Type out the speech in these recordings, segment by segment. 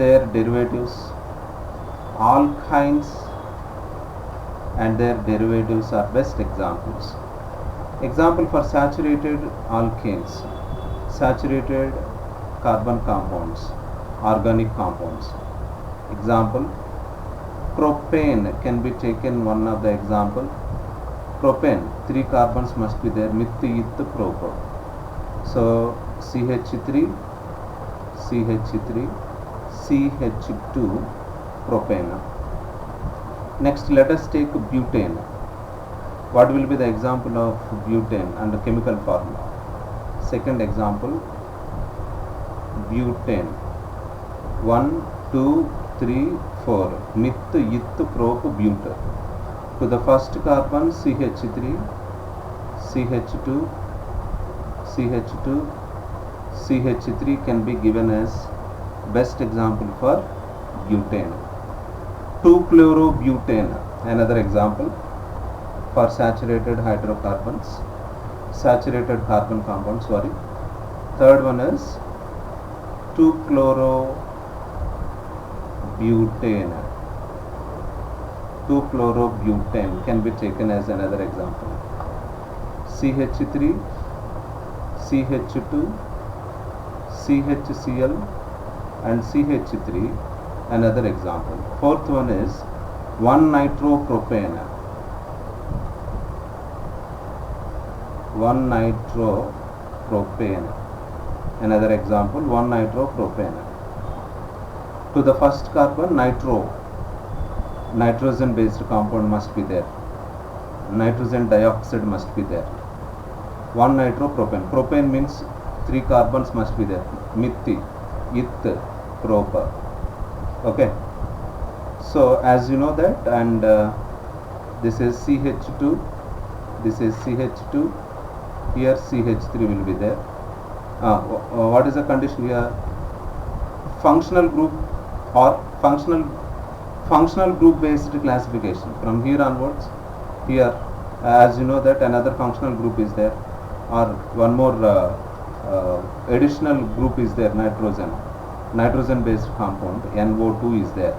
their derivatives, alkynes and their derivatives are best examples. Example for saturated alkanes, saturated carbon compounds, organic compounds. Example, propane can be taken one of the example. Propane, 3 carbons must be there, mith, ith, prop. So CH3, CH3, CH2, propane. Next, let us take butane. What will be the example of butane and the chemical formula? Second example, butane. 1, 2, 3, 4. Mith, ith, prop, but. To the first carbon CH3, CH2, CH2, CH3 can be given as best example for butane. 2-chlorobutane, another example for saturated hydrocarbons, saturated carbon compounds, sorry. Third one is 2-chlorobutane. 2-chlorobutane can be taken as another example. CH3, CH2, CHCl and CH3, another example. Fourth one is 1-nitropropane. 1-nitropropane, another example, 1-nitropropane. To the first carbon nitrogen based compound must be there, nitrogen dioxide must be there. 1-nitropropane, propane means 3 carbons must be there, mith, ith, prop. Okay, so as you know that, and this is CH2, this is CH2, here CH3 will be there. What is the condition here? Functional group or functional group based classification. From here onwards, here as you know that another functional group is there, or one more additional group is there, nitrogen based compound, NO2 is there.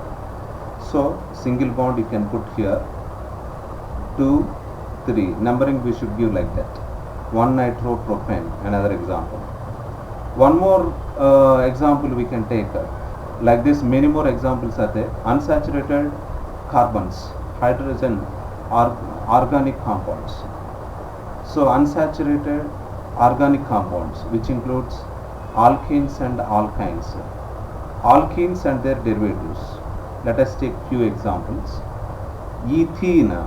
So single bond you can put here, 2, 3, numbering we should give like that. 1-nitropropane, another example. One more example we can take, like this many more examples are there. Unsaturated carbons, hydrogen, organic compounds. So unsaturated organic compounds, which includes alkenes and alkynes, alkenes and their derivatives. Let us take few examples. Ethene,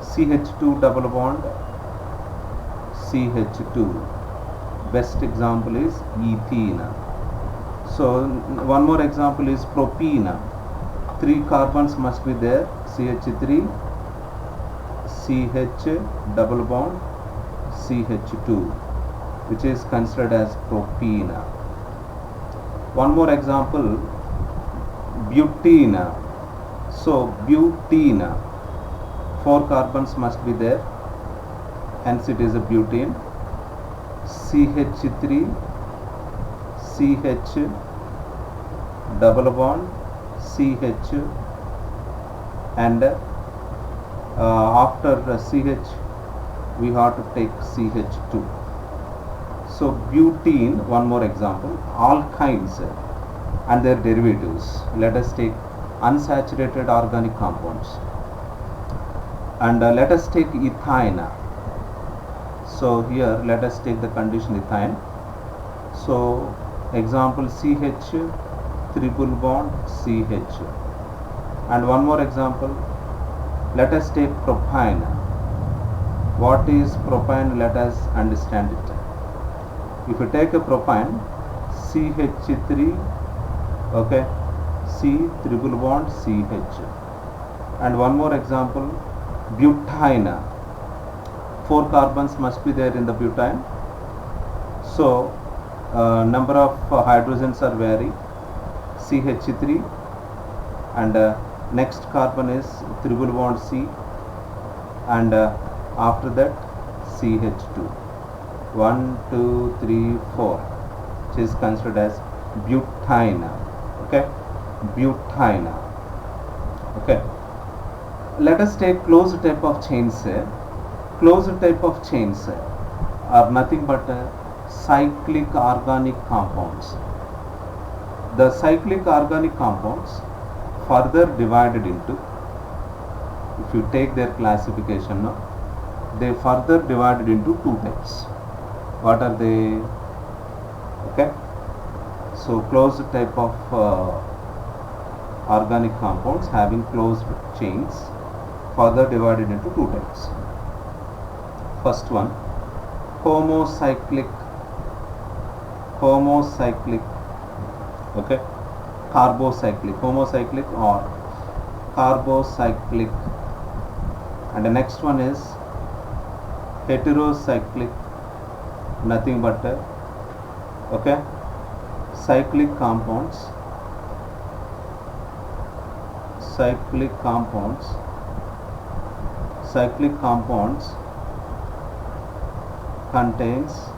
CH2 double bond, CH2. Best example is ethene. So one more example is propene. 3 carbons must be there, CH3, CH double bond, CH2, which is considered as propene. One more example, butene. So butene, 4 carbons must be there, hence it is a butene. CH3, CH double bond, CH, and after CH we have to take CH2. So butene, one more example, alkynes and their derivatives. Let us take unsaturated organic compounds, and let us take ethine. So here let us take the condition ethine. So example CH triple bond CH, and one more example, let us take propane. What is propane? Let us understand it. If you take a propane, CH3, okay, C triple bond CH, and one more example, butane. 4 carbons must be there in the butane. So number of hydrogens are vary, CH3, and next carbon is triple bond C, and after that CH2. 1, 2, 3, 4, which is considered as butane. Okay, butyne. Okay, let us take closed type of chains. Closed type of chains are nothing but cyclic organic compounds. The cyclic organic compounds further divided into, if you take their classification now, they further divided into two types. What are they? Okay, so closed type of organic compounds having closed chains further divided into two types. First one, homocyclic, okay, carbocyclic, homocyclic or carbocyclic, and the next one is heterocyclic, nothing but okay, cyclic compounds contains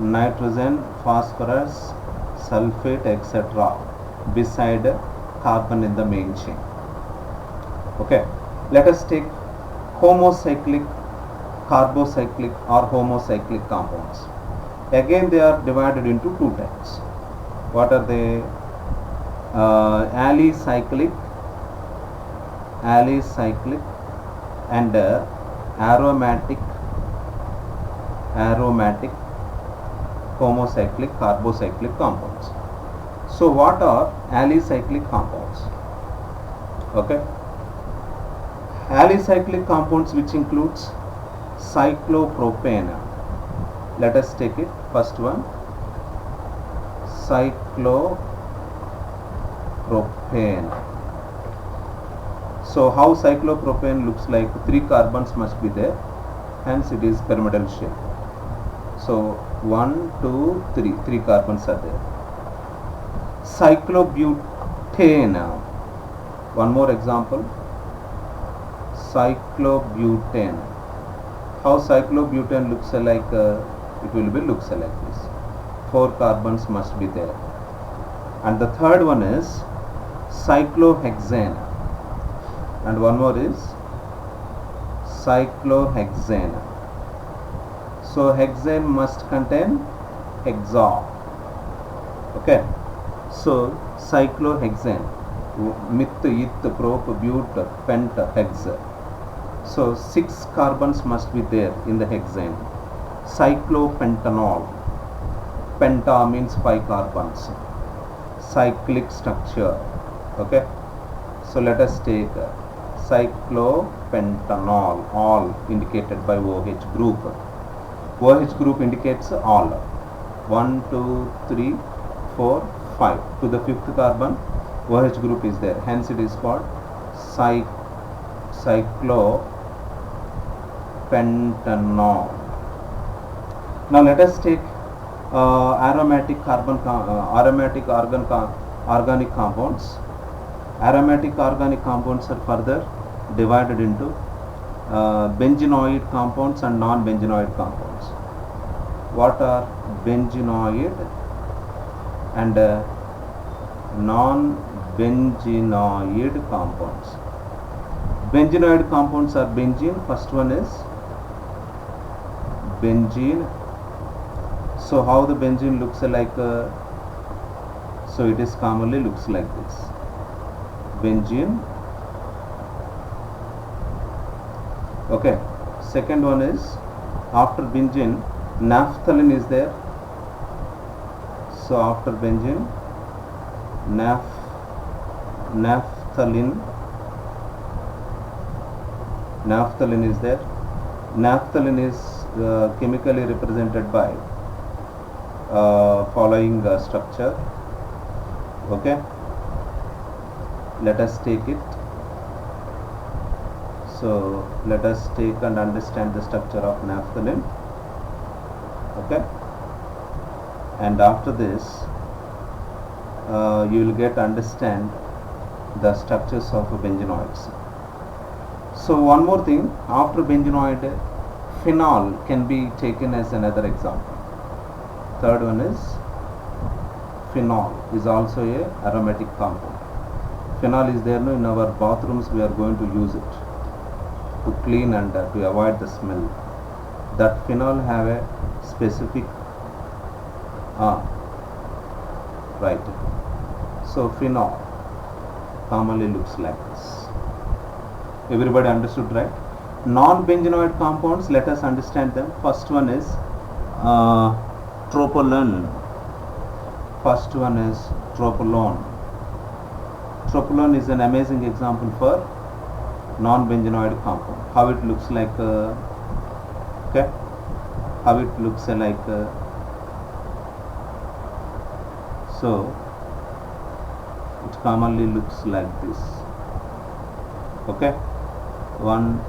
nitrogen, phosphorus, sulfate, etc. beside carbon in the main chain. Okay, let us take homocyclic, carbocyclic or homocyclic compounds. Again they are divided into two types. What are they? Alicyclic and aromatic homocyclic carbocyclic compounds. So what are alicyclic compounds? Okay, alicyclic compounds which includes cyclopropane. Let us take it. First one, cyclopropane. So how cyclopropane looks like? 3 carbons must be there, hence it is pyramidal shape. So 1, 2, 3 carbons are there. Cyclobutane. One more example, cyclobutane. How cyclobutane looks like? It will be looks like this. 4 carbons must be there. And the third one is cyclohexane, and one more is cyclohexane. So hexane must contain hexa. Okay, so cyclohexane, mith, eth, prop, but, pent, hex. So 6 carbons must be there in the hexane. Cyclopentanol, penta means 5 carbons. Cyclic structure. Okay, so let us take cyclopentanol, all indicated by OH group. OH group indicates all. 1, 2, 3, 4, 5. To the 5th carbon, OH group is there. Hence it is called cyclopentanol. Now let us take aromatic organic compounds. Aromatic organic compounds are further divided into benzenoid compounds and non-benzenoid compounds. What are benzenoid and non-benzenoid compounds? Benzenoid compounds are benzene. First one is benzene. So how the benzene looks like? So it is commonly looks like this. Benzene. Okay. Second one is, after benzene, naphthalene is there. So after benzene, naphthalene is there. Naphthalene is chemically represented by following structure. Okay, let us take it. So let us take and understand the structure of naphthalene. Okay, and after this you will get understand the structures of benzenoids. So one more thing, after benzenoid, phenol can be taken as another example. Third one is phenol is also a aromatic compound. Phenol is there in our bathrooms. We are going to use it to clean and to avoid the smell. That phenol have a specific right. So phenol commonly looks like this. Everybody understood, right? Non-benzenoid compounds, let us understand them. First one is tropolone. First one is tropolone. Tropolone is an amazing example for non-benzenoid compound. How it looks like, okay? How it looks like, so it commonly looks like this. Okay, one.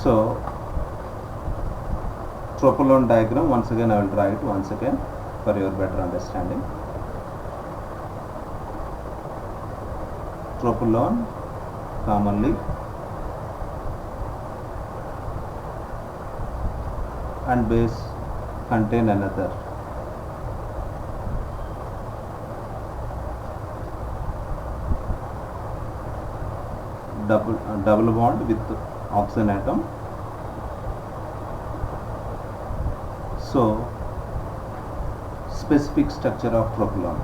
So tropolone diagram, once again I will draw it once again for your better understanding. Tropolone commonly and base contain another double bond with oxygen atom. So specific structure of tropolone.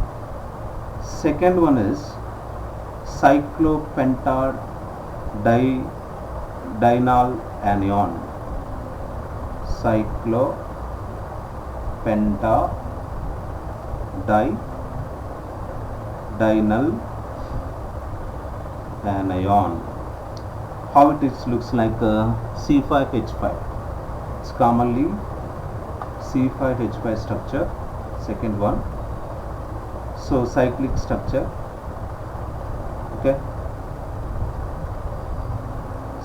Second one is cyclopentadienyl anion. Cyclopentadienyl anion. How it is looks like C5H5. It's commonly C5H5 structure. Second one. So cyclic structure. Okay.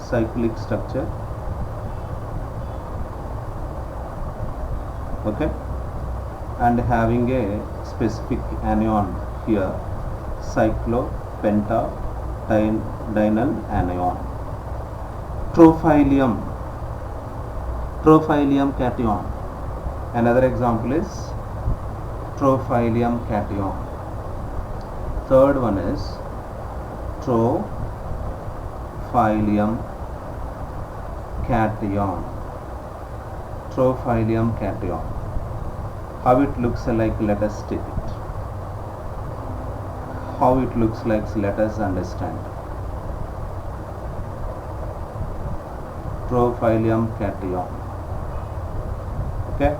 Cyclic structure. Okay. And having a specific anion here, cyclopentadienyl anion. Trophyllium cation. Another example is trophyllium cation. Third one is trophyllium cation. Trophyllium cation. How it looks like, let us take it. How it looks like, let us understand. Trophyllium cation. Okay.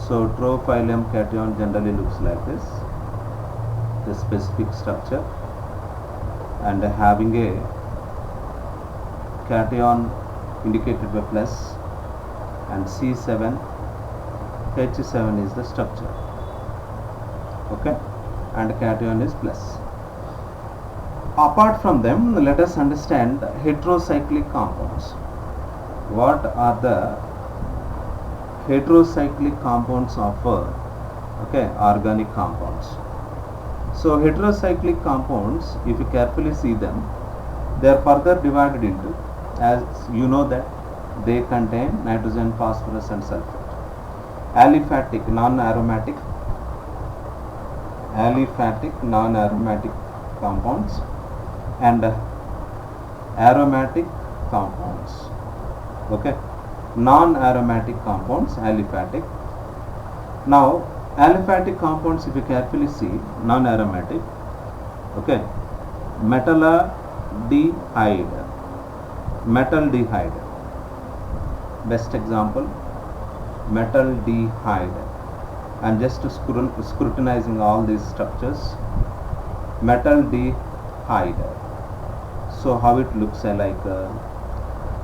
So trophyllium cation generally looks like this. The specific structure and having a cation indicated by plus and C7H7 is the structure. Okay, and cation is plus. Apart from them, let us understand heterocyclic compounds. What are the heterocyclic compounds of organic compounds? So heterocyclic compounds, if you carefully see them, they are further divided into, as you know that they contain nitrogen, phosphorus and sulfur. Aliphatic, non-aromatic compounds and aromatic compounds. Okay, non-aromatic compounds, aliphatic. Now aliphatic compounds, if you carefully see, non-aromatic, okay, metaldehyde, best example, metaldehyde. I am just scrutinizing all these structures. Metaldehyde. So how it looks like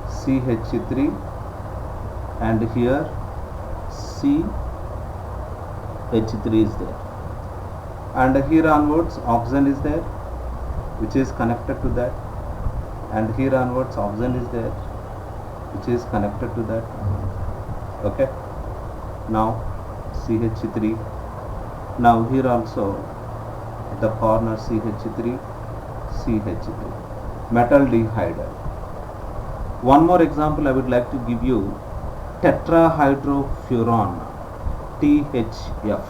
CH3 and here CH3 is there, and here onwards oxygen is there which is connected to that, and here onwards oxygen is there which is connected to that. Okay, now CH3. Now here also at the corner CH3, metaldehyde. One more example I would like to give you, tetrahydrofuran, THF.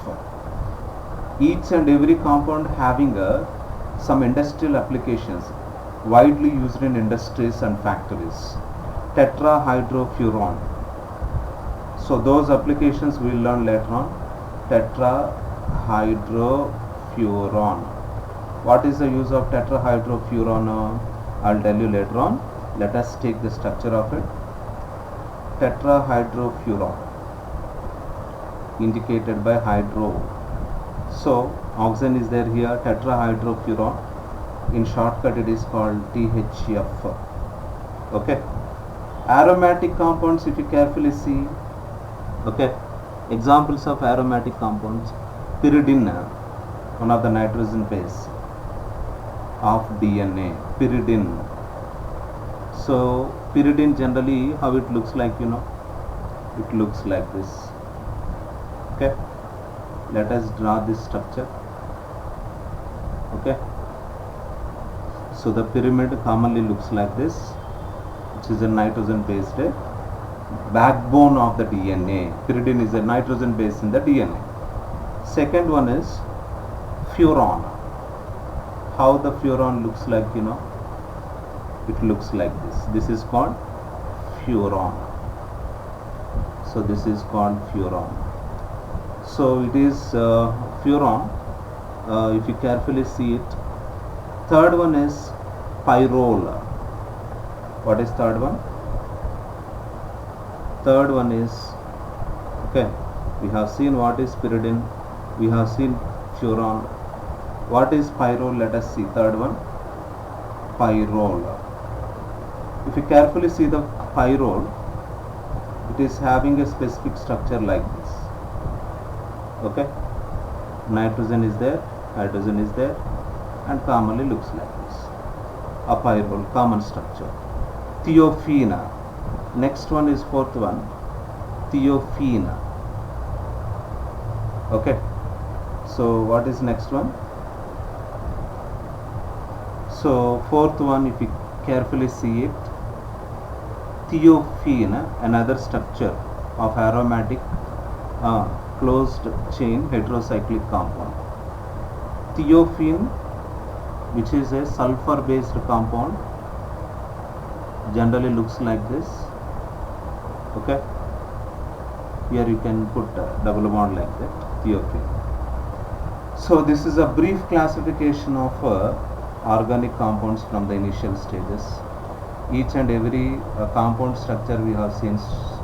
Each and every compound having some industrial applications widely used in industries and factories. Tetrahydrofuran. So those applications we will learn later on. Tetrahydrofuran. What is the use of tetrahydrofuran? I'll tell you later on. Let us take the structure of it. Tetrahydrofuran, indicated by hydro. So oxygen is there here, tetrahydrofuran. In shortcut it is called THF. Okay. Aromatic compounds, if you carefully see, okay, examples of aromatic compounds: pyridine, one of the nitrogen base of DNA, pyridine. So pyridine generally, how it looks like, you know, it looks like this. Okay, let us draw this structure. Okay, so the pyramid commonly looks like this, which is a nitrogen based backbone of the DNA. Pyridine is a nitrogen base in the DNA. Second one is furan. How the furan looks like, you know, it looks like this. This is called furan. So this is called furan. So it is furan. If you carefully see it. Third one is pyrrole. What is third one? Third one is, okay, we have seen what is pyridine, we have seen furan. What is pyrrole? Let us see. Third one, pyrrole. If you carefully see the pyrrole, it is having a specific structure like this. Okay, nitrogen is there, hydrogen is there, and commonly looks like this. A pyrrole, common structure. Thiophene. Next one is fourth one, thiophene. Okay, so what is next one? So fourth one, if you carefully see it, thiophene, another structure of aromatic closed chain heterocyclic compound. Thiophene, which is a sulfur based compound, generally looks like this. Okay, here you can put a double bond like that, thiophene. So this is a brief classification of organic compounds from the initial stages. Each and every compound structure we have seen